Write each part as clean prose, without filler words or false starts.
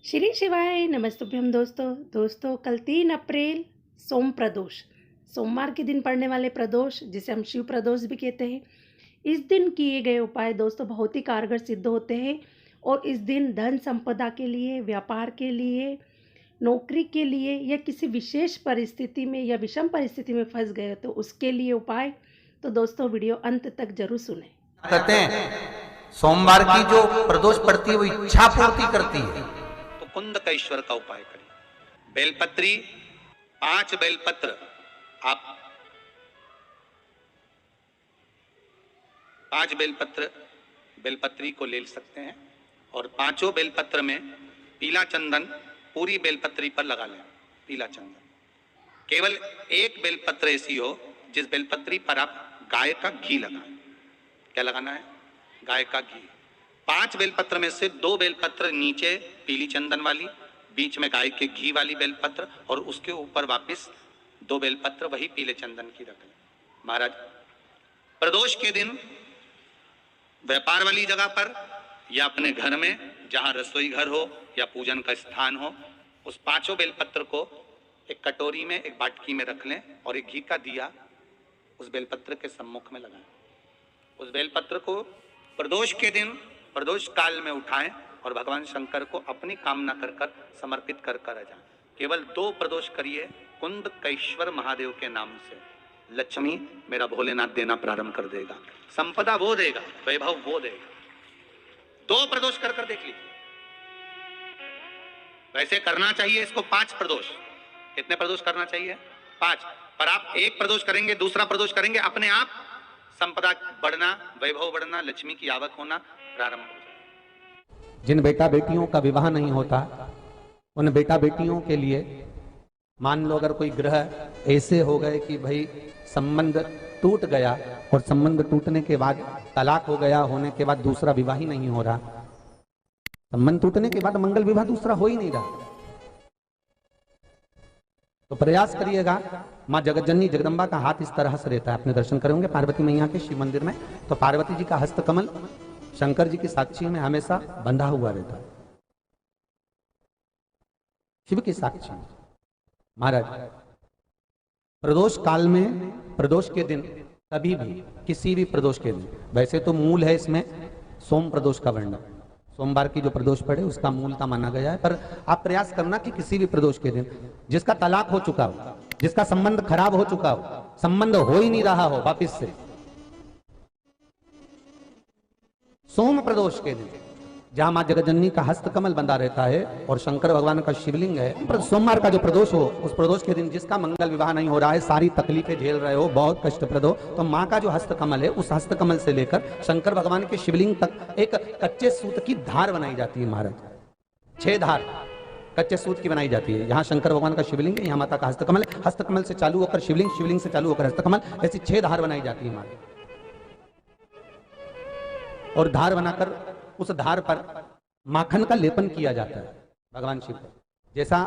श्री शिवाय नमस्तुभ्यम दोस्तों कल 3 अप्रैल सोम प्रदोष सोमवार के दिन पड़ने वाले प्रदोष जिसे हम शिव प्रदोष भी कहते हैं। इस दिन किए गए उपाय दोस्तों बहुत ही कारगर सिद्ध होते हैं और इस दिन धन संपदा के लिए, व्यापार के लिए, नौकरी के लिए या किसी विशेष परिस्थिति में या विषम परिस्थिति में फंस गए तो उसके लिए उपाय। तो दोस्तों वीडियो अंत तक जरूर सुने। कहते हैं सोमवार की जो प्रदोष पड़ती है वो इच्छा पूर्ति करती है, तो कुंदकेश्वर का उपाय करिए। बेलपत्री 5 बेलपत्र आप 5 बेलपत्री को ले सकते हैं और 5 बेलपत्र में पीला चंदन पूरी बेलपत्री पर लगा लें। पीला चंदन केवल एक बेलपत्र ऐसी हो जिस बेलपत्री पर आप गाय का घी लगाएं। क्या लगाना है? गाय का घी। 5 बेलपत्र में से 2 बेलपत्र नीचे पीली चंदन वाली, बीच में गाय के घी वाली बेलपत्र और उसके ऊपर वापस 2 बेलपत्र वही पीले चंदन की रख लें। महाराज प्रदोष के दिन व्यापार वाली जगह पर या अपने घर में जहां रसोई घर हो या पूजन का स्थान हो, उस 5 बेलपत्र को एक कटोरी में, एक बाटकी में रख लें और एक घी का दिया उस बेलपत्र के सम्मुख में लगाएं। उस बेलपत्र को प्रदोष के दिन प्रदोष काल में उठाएं और भगवान शंकर को अपनी कामना कर कर समर्पित कर कर जाएं। केवल 2 प्रदोष करिए कुंदकेश्वर महादेव के नाम से। लक्ष्मी मेरा भोलेनाथ देना प्रारंभ कर देगा, संपदा वो देगा, वैभव वो देगा। 2 प्रदोष कर कर देख लीजिए। वैसे करना चाहिए इसको 5 प्रदोष। कितने प्रदोष करना चाहिए? 5। पर आप 1 प्रदोष करेंगे, दूसरा प्रदोष करेंगे, अपने आप संपदा बढ़ना, वैभव बढ़ना, लक्ष्मी की आवक होना प्रारंभ हो जाए। जिन बेटा बेटियों का विवाह नहीं होता उन बेटा बेटियों के लिए मान लो अगर कोई ग्रह ऐसे हो गए कि भाई संबंध टूट गया और संबंध टूटने के बाद तलाक हो गया, होने के बाद दूसरा विवाह ही नहीं हो रहा, संबंध टूटने के बाद मंगल विवाह दूसरा हो ही नहीं रहा, तो प्रयास करिएगा। माँ जगतजननी जगदम्बा का हाथ इस तरह से रहता है, आपने दर्शन करे होंगे पार्वती मैया के शिव मंदिर में, तो पार्वती जी का हस्त कमल शंकर जी की साक्षी में हमेशा बंधा हुआ रहता है, शिव की साक्षी। महाराज प्रदोष काल में, प्रदोष के दिन, कभी भी किसी भी प्रदोष के दिन, वैसे तो मूल है इसमें सोम प्रदोष का वर्णन, सोमवार की जो प्रदोष पड़े उसका मूलता माना गया है, पर आप प्रयास करना कि किसी भी प्रदोष के दिन जिसका तलाक हो चुका हो, जिसका संबंध खराब हो चुका हो, संबंध हो ही नहीं रहा हो वापिस से, सोम प्रदोष के दिन जहां मां जगतजननी का हस्त कमल बंधा रहता है और शंकर भगवान का शिवलिंग है, सोमवार का जो प्रदोष हो उस प्रदोष के दिन जिसका मंगल विवाह नहीं हो रहा है, सारी तकलीफें झेल रहे हो, बहुत कष्टप्रद हो, तो मां का जो हस्त कमल है उस हस्त कमल से लेकर शंकर भगवान के शिवलिंग तक एक कच्चे सूत की धार बनाई जाती है। महाराज 6 धार कच्चे सूत की बनाई जाती है। यहाँ शंकर भगवान का शिवलिंग है, यहाँ माता का हस्तकमल है, हस्तकमल से चालू होकर शिवलिंग, शिवलिंग से चालू होकर हस्तकमल, ऐसी 6 धार बनाई जाती है माता। और धार बनाकर उस धार पर माखन का लेपन किया जाता है भगवान शिव को। जैसा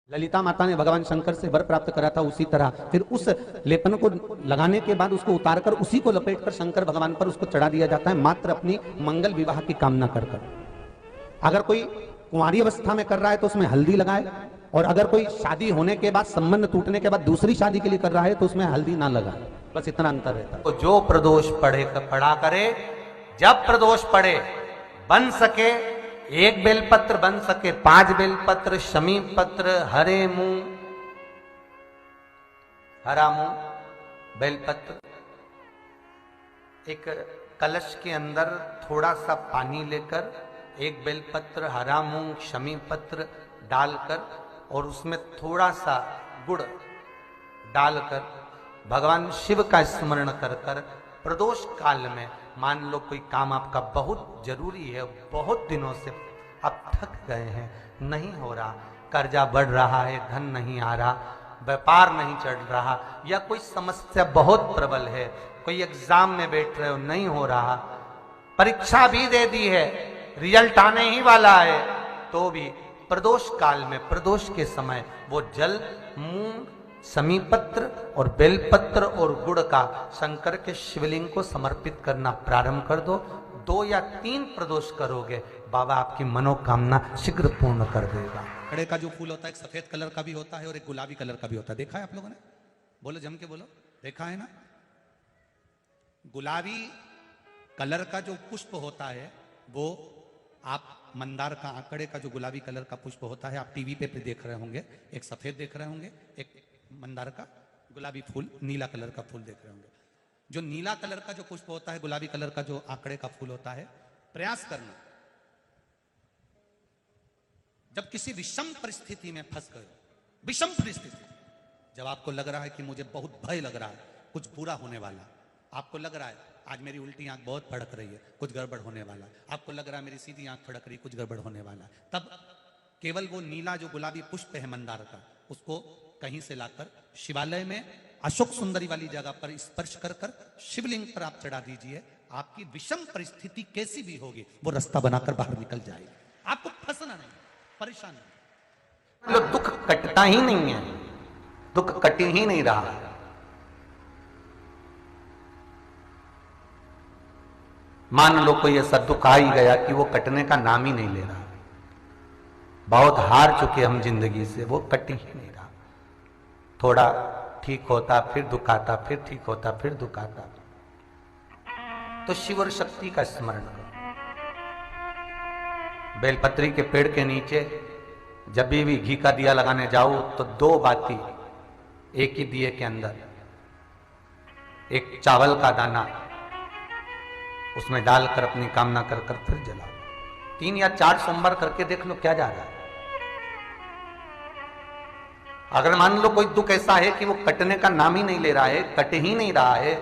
ललिता माता ने भगवान शंकर से वर प्राप्त करा था उसी तरह फिर उस लेपन को लगाने के बाद उसको उतारकर उसी को लपेटकर शंकर भगवान पर उसको चढ़ा दिया जाता है, मात्र अपनी मंगल विवाह की कामना कर कर। अगर कोई कुंवारी अवस्था में कर रहा है तो उसमें हल्दी लगाए, और अगर कोई शादी होने के बाद, संबंध टूटने के बाद दूसरी शादी के लिए कर रहा है तो उसमें हल्दी ना लगाए, बस इतना अंतर रहता है। तो जो प्रदोष पढ़ा करे, जब प्रदोष पढ़े, बन सके 1 बेलपत्र, बन सके 5 बेलपत्र, शमी पत्र, हरे मुंह, हरा मुंह बेलपत्र, एक कलश के अंदर थोड़ा सा पानी लेकर 1 बेलपत्र, हरा मूंग, शमी पत्र डालकर और उसमें थोड़ा सा गुड़ डालकर भगवान शिव का स्मरण कर कर प्रदोष काल में, मान लो कोई काम आपका बहुत जरूरी है, बहुत दिनों से आप थक गए हैं, नहीं हो रहा, कर्जा बढ़ रहा है, धन नहीं आ रहा, व्यापार नहीं चढ़ रहा, या कोई समस्या बहुत प्रबल है, कोई एग्जाम में बैठ रहे हो नहीं हो रहा, परीक्षा भी दे दी है, रिजल्ट आने ही वाला है, तो भी प्रदोष काल में, प्रदोष के समय वो जल, मूंग, समीपत्र और बेलपत्र और गुड़ का शंकर के शिवलिंग को समर्पित करना प्रारंभ कर दो। 2 या 3 प्रदोष करोगे, बाबा आपकी मनोकामना शीघ्र पूर्ण कर देगा। आंकड़े का जो फूल होता है एक सफेद कलर का भी होता है और एक गुलाबी कलर का भी होता है, देखा है आप लोगों ने? बोलो जम के बोलो, देखा है ना? गुलाबी कलर का जो पुष्प होता है वो आप मंदार का, आंकड़े का जो गुलाबी कलर का पुष्प होता है आप टीवी पे देख रहे होंगे, एक सफेद देख रहे होंगे, एक मंदार का गुलाबी फूल, नीला कलर का फूल देख रहे होंगे। जो नीला कलर का जो पुष्प होता है, गुलाबी कलर का जो आंकड़े का फूल होता है, प्रयास करना जब किसी विषम परिस्थिति में फंस गए, विषम परिस्थिति, जब आपको लग रहा है कि मुझे बहुत भय लग रहा है, कुछ बुरा होने वाला, आपको लग रहा है आज मेरी उल्टी आंख बहुत फड़क रही है, कुछ गड़बड़ होने वाला, आपको लग रहा है मेरी सीधी आंख फड़क रही, कुछ गड़बड़ होने वाला, तब केवल वो नीला जो गुलाबी पुष्प है मंदार का, उसको कहीं से लाकर शिवालय में अशोक सुंदरी वाली जगह पर स्पर्श कर कर शिवलिंग पर आप चढ़ा दीजिए। आपकी विषम परिस्थिति कैसी भी होगी वो रास्ता बनाकर बाहर निकल जाएगी, आपको फंसना नहीं, परेशान नहीं। दुख कटता ही नहीं है, दुख कट ही नहीं रहा है। मान लो कोई ऐसा दुख आ ही गया कि वो कटने का नाम ही नहीं ले रहा, बहुत हार चुके हम जिंदगी से, वो कट ही नहीं रहा। थोड़ा ठीक होता फिर दुख आता, फिर ठीक होता फिर दुख आता। तो शिव और शक्ति का स्मरण करो। बेलपत्री के पेड़ के नीचे जब भी घी का दिया लगाने जाओ तो दो बाती एक ही दिए के अंदर, एक चावल का दाना उसमें डालकर अपनी कामना कर कर फिर जलाओ। 3 या 4 सोमवार करके देख लो क्या जा रहा है। अगर मान लो कोई दुख ऐसा है कि वो कटने का नाम ही नहीं ले रहा है, कट ही नहीं रहा है,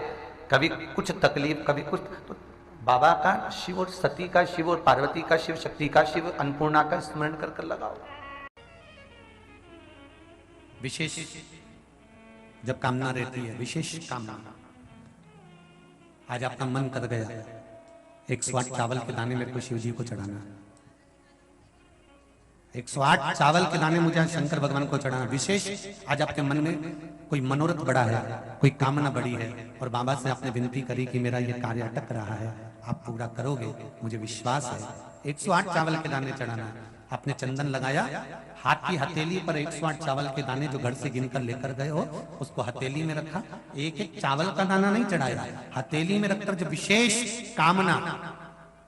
कभी कुछ तकलीफ कभी कुछ, तो बाबा का, शिव और सती का, शिव और पार्वती का, शिव शक्ति का, शिव अन्नपूर्णा का स्मरण कर कर लगाओ। विशेष जब कामना रहती है, विशेष कामना, आज आपका मन कर गया 108 चावल के दाने मेरे को शिव जी को चढ़ाना है, 108 चावल के दाने मुझे शंकर भगवान को चढ़ाना। विशेष आज आपके मन में कोई मनोरथ बड़ा है, कोई कामना बड़ी है और बाबा से आपने विनती करी कि मेरा ये कार्य अटक रहा है, आप पूरा करोगे, मुझे विश्वास है। 108 चावल के दाने चढ़ाना है। आपने चंदन लगाया, हाथ की हथेली पर 108 चावल के दाने जो घर से गिनकर लेकर गए हो उसको हथेली में रखा। एक एक चावल का दाना नहीं चढ़ाया, हथेली में रखकर जो विशेष कामना,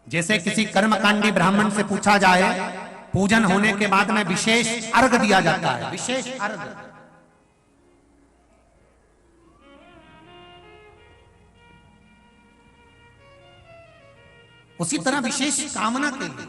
जैसे किसी कर्मकांडी ब्राह्मण से पूछा जाए पूजन होने के बाद में विशेष अर्घ दिया जाता है, विशेष अर्घ, उसी तरह विशेष कामना के लिए